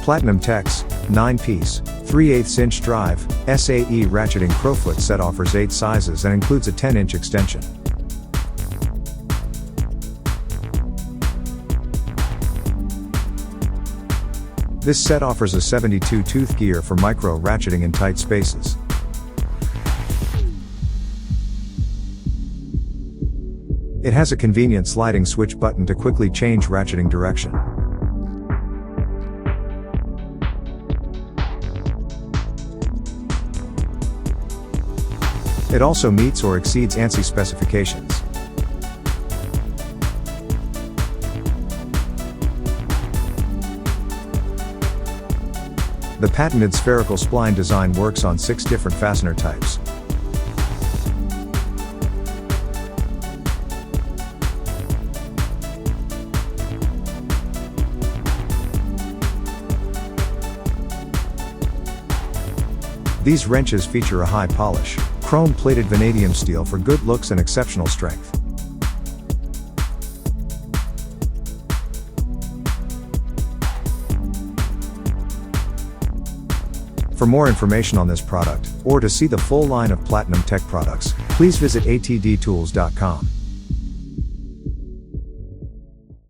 Platinum Tech's 9-piece, 3/8 inch drive, SAE Ratcheting Crowfoot set offers 8 sizes and includes a 10-inch extension. This set offers a 72-tooth gear for micro ratcheting in tight spaces. It has a convenient sliding switch button to quickly change ratcheting direction. It also meets or exceeds ANSI specifications. The patented spherical spline design works on 6 different fastener types. These wrenches feature a high polish, chrome-plated vanadium steel for good looks and exceptional strength. For more information on this product, or to see the full line of Platinum Tech products, please visit atdtools.com.